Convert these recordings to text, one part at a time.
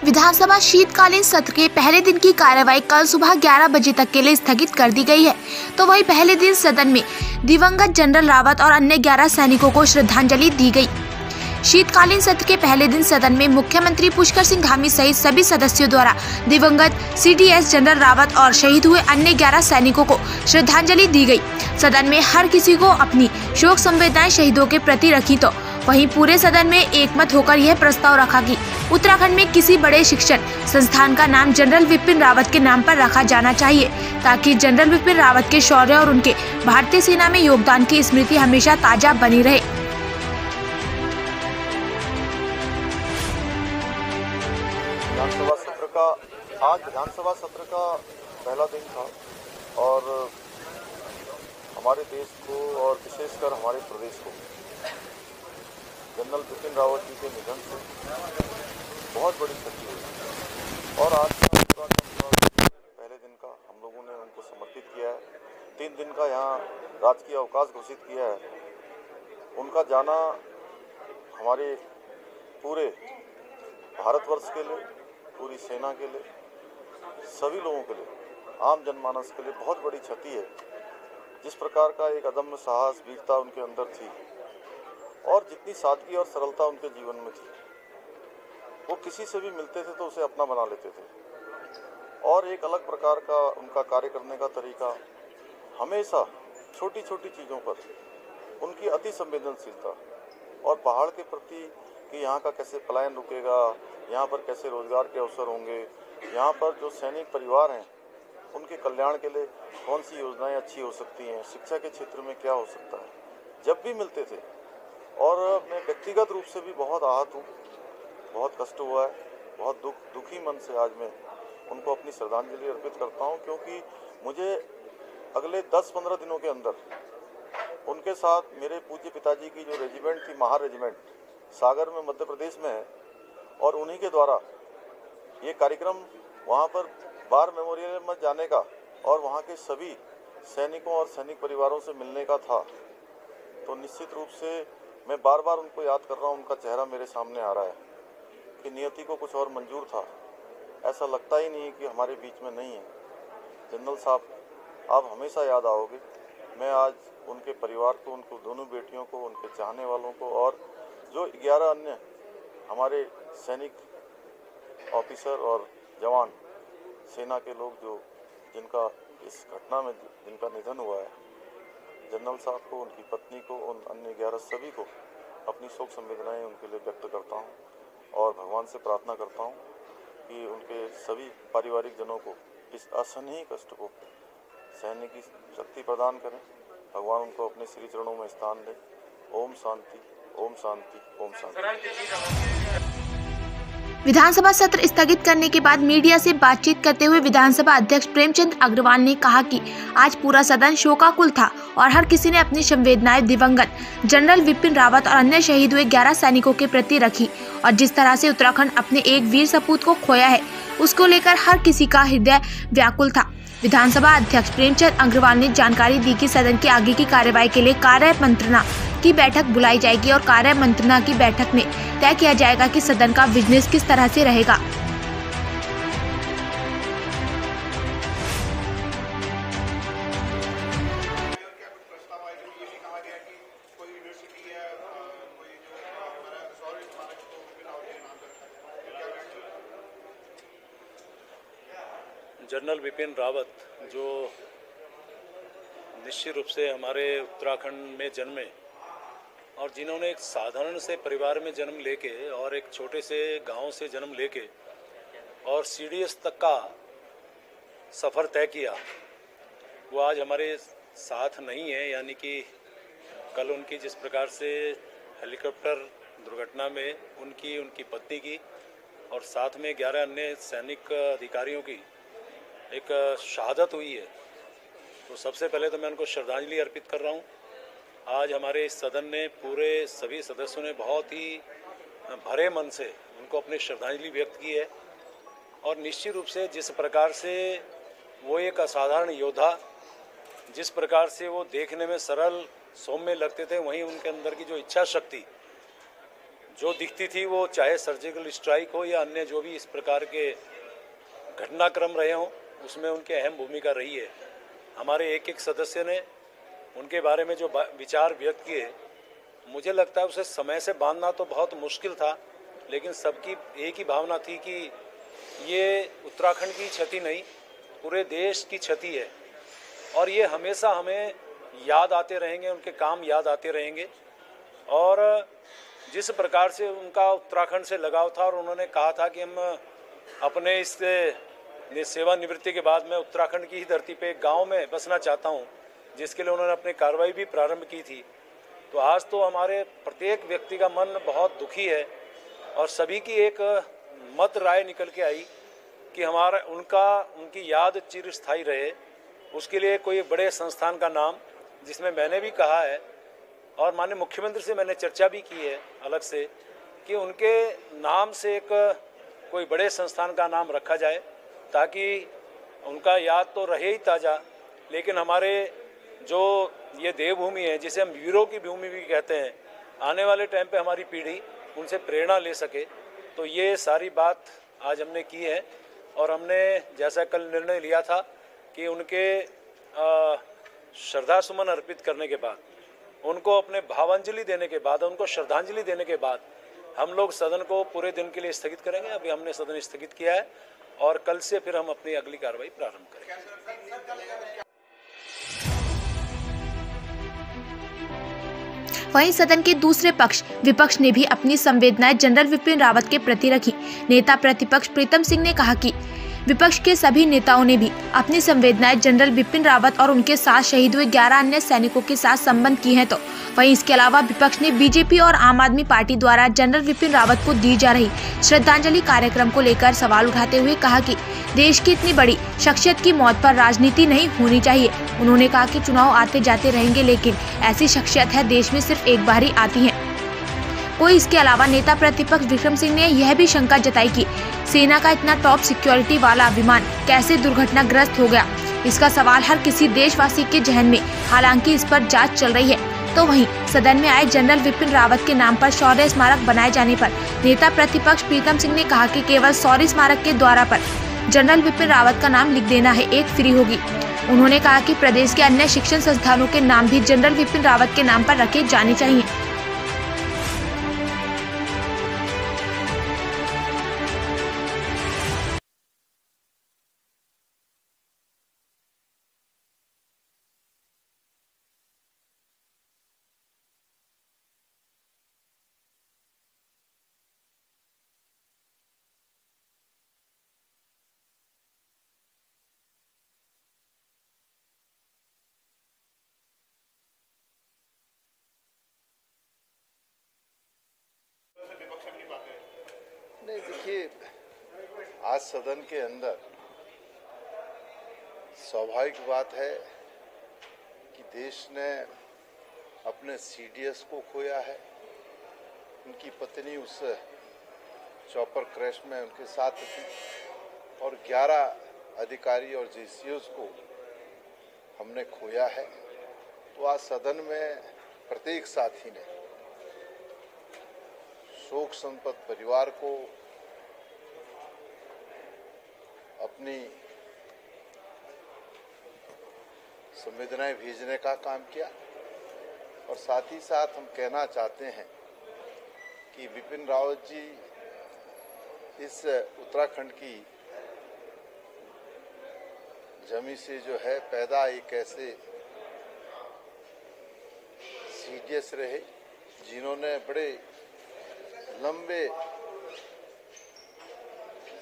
विधानसभा शीतकालीन सत्र के पहले दिन की कार्यवाही कल सुबह 11 बजे तक के लिए स्थगित कर दी गई है। तो वहीं पहले दिन सदन में दिवंगत जनरल रावत और अन्य 11 सैनिकों को श्रद्धांजलि दी गई। शीतकालीन सत्र के पहले दिन सदन में मुख्यमंत्री पुष्कर सिंह धामी सहित सभी सदस्यों द्वारा दिवंगत सीडीएस जनरल रावत और शहीद हुए अन्य 11 सैनिकों को श्रद्धांजलि दी गई। सदन में हर किसी को अपनी शोक संवेदनाएं शहीदों के प्रति रखी, तो वहीं पूरे सदन में एकमत होकर यह प्रस्ताव रखा कि उत्तराखंड में किसी बड़े शिक्षण संस्थान का नाम जनरल विपिन रावत के नाम पर रखा जाना चाहिए, ताकि जनरल विपिन रावत के शौर्य और उनके भारतीय सेना में योगदान की स्मृति हमेशा ताजा बनी रहे। आज विधानसभा सत्र का पहला दिन था और हमारे देश को और विशेषकर हमारे प्रदेश को जनरल विपिन रावत जी के निधन से बहुत बड़ी क्षति हुई और आज का पहले दिन का हम लोगों ने उनको समर्पित किया है। 3 दिन का यहाँ राजकीय अवकाश घोषित किया है। उनका जाना हमारे पूरे भारतवर्ष के लिए, पूरी सेना के लिए, सभी लोगों के लिए, आम जनमानस के लिए बहुत बड़ी क्षति है। जिस प्रकार का एक अदम्य साहस, वीरता उनके अंदर थी और जितनी सादगी और सरलता उनके जीवन में थी, वो किसी से भी मिलते थे तो उसे अपना बना लेते थे। और एक अलग प्रकार का उनका कार्य करने का तरीका, हमेशा छोटी छोटी चीज़ों पर उनकी अति संवेदनशीलता और पहाड़ के प्रति कि यहाँ का कैसे पलायन रुकेगा, यहाँ पर कैसे रोजगार के अवसर होंगे, यहाँ पर जो सैनिक परिवार हैं उनके कल्याण के लिए कौन सी योजनाएं अच्छी हो सकती हैं, शिक्षा के क्षेत्र में क्या हो सकता है, जब भी मिलते थे। और मैं व्यक्तिगत रूप से भी बहुत आहत हूँ, बहुत कष्ट हुआ है, बहुत दुखी मन से आज मैं उनको अपनी श्रद्धांजलि अर्पित करता हूँ, क्योंकि मुझे अगले 10-15 दिनों के अंदर उनके साथ मेरे पूज्य पिताजी की जो रेजिमेंट थी, महार रेजिमेंट, सागर में मध्य प्रदेश में है, और उन्हीं के द्वारा ये कार्यक्रम वहाँ पर वार मेमोरियल में जाने का और वहाँ के सभी सैनिकों और सैनिक परिवारों से मिलने का था। तो निश्चित रूप से मैं बार बार उनको याद कर रहा हूँ, उनका चेहरा मेरे सामने आ रहा है कि नियति को कुछ और मंजूर था। ऐसा लगता ही नहीं कि हमारे बीच में नहीं है। जनरल साहब, आप हमेशा याद आओगे। मैं आज उनके परिवार को, उनको दोनों बेटियों को, उनके चाहने वालों को और जो 11 अन्य हमारे सैनिक ऑफिसर और जवान, सेना के लोग जो जिनका इस घटना में जिनका निधन हुआ है, जनरल साहब को, उनकी पत्नी को, उन अन्य 11 सभी को अपनी शोक संवेदनाएं उनके लिए व्यक्त करता हूं और भगवान से प्रार्थना करता हूं कि उनके सभी पारिवारिक जनों को इस असहनीय कष्ट को सहने की शक्ति प्रदान करें। भगवान उनको अपने श्री चरणों में स्थान दे। ओम शांति, ओम शांति, ओम शांति। विधानसभा सत्र स्थगित करने के बाद मीडिया से बातचीत करते हुए विधानसभा अध्यक्ष प्रेमचंद अग्रवाल ने कहा कि आज पूरा सदन शोकाकुल था और हर किसी ने अपनी संवेदनाएं दिवंगत जनरल विपिन रावत और अन्य शहीद हुए 11 सैनिकों के प्रति रखी, और जिस तरह से उत्तराखंड अपने एक वीर सपूत को खोया है, उसको लेकर हर किसी का हृदय व्याकुल था। विधानसभा अध्यक्ष प्रेमचंद अग्रवाल ने जानकारी दी कि सदन की आगे की कार्यवाही के लिए कार्य मंत्रणा की बैठक बुलाई जाएगी और कार्य मंत्रणा की बैठक में तय किया जाएगा कि सदन का बिजनेस किस तरह से रहेगा। जनरल विपिन रावत जो निश्चित रूप से हमारे उत्तराखंड में जन्मे और जिन्होंने एक साधारण से परिवार में जन्म लेके और एक छोटे से गांव से जन्म लेके और सीडीएस तक का सफ़र तय किया, वो आज हमारे साथ नहीं है। यानी कि कल उनकी जिस प्रकार से हेलीकॉप्टर दुर्घटना में उनकी पत्नी की और साथ में 11 अन्य सैनिक अधिकारियों की एक शहादत हुई है, तो सबसे पहले तो मैं उनको श्रद्धांजलि अर्पित कर रहा हूँ। आज हमारे इस सदन ने पूरे सभी सदस्यों ने बहुत ही भरे मन से उनको अपनी श्रद्धांजलि व्यक्त की है। और निश्चित रूप से जिस प्रकार से वो एक असाधारण योद्धा, जिस प्रकार से वो देखने में सरल सौम्य लगते थे, वहीं उनके अंदर की जो इच्छा शक्ति, जो दिखती थी वो चाहे सर्जिकल स्ट्राइक हो या अन्य जो भी इस प्रकार के घटनाक्रम रहे हों, उसमें उनकी अहम भूमिका रही है। हमारे एक एक सदस्य ने उनके बारे में जो विचार व्यक्त किए, मुझे लगता है उसे समय से बांधना तो बहुत मुश्किल था, लेकिन सबकी एक ही भावना थी कि ये उत्तराखंड की क्षति नहीं, पूरे देश की क्षति है और ये हमेशा हमें याद आते रहेंगे, उनके काम याद आते रहेंगे। और जिस प्रकार से उनका उत्तराखंड से लगाव था और उन्होंने कहा था कि हम अपने इस सेवानिवृत्ति के बाद मैं उत्तराखंड की ही धरती पे एक गाँव में बसना चाहता हूँ, जिसके लिए उन्होंने अपनी कार्रवाई भी प्रारंभ की थी। तो आज तो हमारे प्रत्येक व्यक्ति का मन बहुत दुखी है और सभी की एक मत राय निकल के आई कि हमारा उनकी याद चिरस्थायी रहे। उसके लिए कोई बड़े संस्थान का नाम, जिसमें मैंने भी कहा है और माननीय मुख्यमंत्री से मैंने चर्चा भी की है अलग से, कि उनके नाम से एक कोई बड़े संस्थान का नाम रखा जाए, ताकि उनका याद तो रहे ही ताज़ा, लेकिन हमारे जो ये देवभूमि है, जिसे हम वीरों की भूमि भी कहते हैं, आने वाले टाइम पे हमारी पीढ़ी उनसे प्रेरणा ले सके। तो ये सारी बात आज हमने की है और हमने जैसा कल निर्णय लिया था कि उनके श्रद्धा सुमन अर्पित करने के बाद, उनको अपने भावांजलि देने के बाद, उनको श्रद्धांजलि देने के बाद हम लोग सदन को पूरे दिन के लिए स्थगित करेंगे। अभी हमने सदन स्थगित किया है और कल से फिर हम अपनी अगली कार्रवाई प्रारंभ करेंगे। वहीं सदन के दूसरे पक्ष विपक्ष ने भी अपनी संवेदनाएं जनरल विपिन रावत के प्रति रखी। नेता प्रतिपक्ष प्रीतम सिंह ने कहा कि विपक्ष के सभी नेताओं ने भी अपनी संवेदनाएं जनरल बिपिन रावत और उनके साथ शहीद हुए 11 अन्य सैनिकों के साथ संबंध की हैं। तो वहीं इसके अलावा विपक्ष ने बीजेपी और आम आदमी पार्टी द्वारा जनरल बिपिन रावत को दी जा रही श्रद्धांजलि कार्यक्रम को लेकर सवाल उठाते हुए कहा कि देश की इतनी बड़ी शख्सियत की मौत पर राजनीति नहीं होनी चाहिए। उन्होंने कहा कि चुनाव आते जाते रहेंगे, लेकिन ऐसी शख्सियत है देश में सिर्फ एक बार ही आती है कोई। इसके अलावा नेता प्रतिपक्ष विक्रम सिंह ने यह भी शंका जताई कि सेना का इतना टॉप सिक्योरिटी वाला विमान कैसे दुर्घटनाग्रस्त हो गया। इसका सवाल हर किसी देशवासी के जहन में, हालांकि इस पर जांच चल रही है। तो वहीं सदन में आए जनरल विपिन रावत के नाम पर शौर्य स्मारक बनाए जाने पर नेता प्रतिपक्ष प्रीतम सिंह ने कहा कि केवल शौर्य स्मारक के द्वारा पर जनरल विपिन रावत का नाम लिख देना है एक फ्री होगी। उन्होंने कहा कि प्रदेश के अन्य शिक्षण संस्थानों के नाम भी जनरल विपिन रावत के नाम पर रखे जाने चाहिए। नहीं, देखिए, आज सदन के अंदर स्वाभाविक बात है कि देश ने अपने सीडीएस को खोया है। उनकी पत्नी उस चॉपर क्रैश में उनके साथ थी और 11 अधिकारी और जेसीओज को हमने खोया है। तो आज सदन में प्रत्येक साथी ने शोक संतप्त परिवार को अपनी संवेदनाएं भेजने का काम किया और साथ ही साथ हम कहना चाहते हैं कि बिपिन रावत जी इस उत्तराखंड की जमी से जो है पैदा एक ऐसे सीडीएस रहे जिन्होंने बड़े लंबे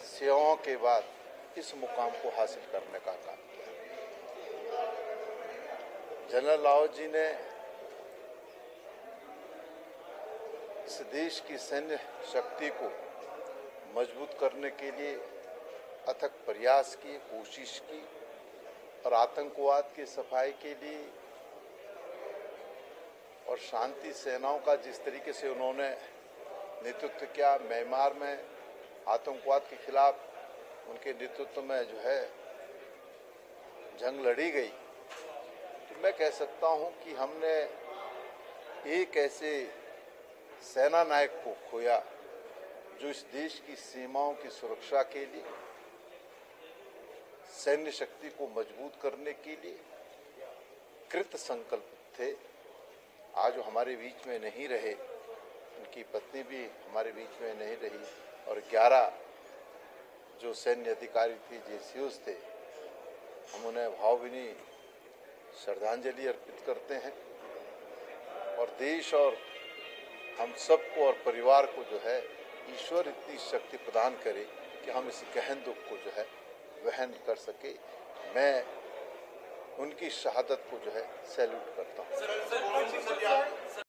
सेवाओं के बाद इस मुकाम को हासिल करने का काम किया। जनरल रावत जी ने इस देश की सैन्य शक्ति को मजबूत करने के लिए अथक प्रयास किए, कोशिश की और आतंकवाद की सफाई के लिए और शांति सेनाओं का जिस तरीके से उन्होंने नेतृत्व किया, म्यांमार में आतंकवाद के खिलाफ उनके नेतृत्व में जो है जंग लड़ी गई, तो मैं कह सकता हूं कि हमने एक ऐसे सेना नायक को खोया जो इस देश की सीमाओं की सुरक्षा के लिए, सैन्य शक्ति को मजबूत करने के लिए कृत संकल्प थे। आज वो हमारे बीच में नहीं रहे, उनकी पत्नी भी हमारे बीच में नहीं रही और 11 जो सैन्य अधिकारी थे, जेसीओस थे, हम उन्हें भावभीनी श्रद्धांजलि अर्पित करते हैं और देश और हम सबको और परिवार को जो है ईश्वर इतनी शक्ति प्रदान करे कि हम इस गहन दुख को जो है वहन कर सके। मैं उनकी शहादत को जो है सैल्यूट करता हूँ।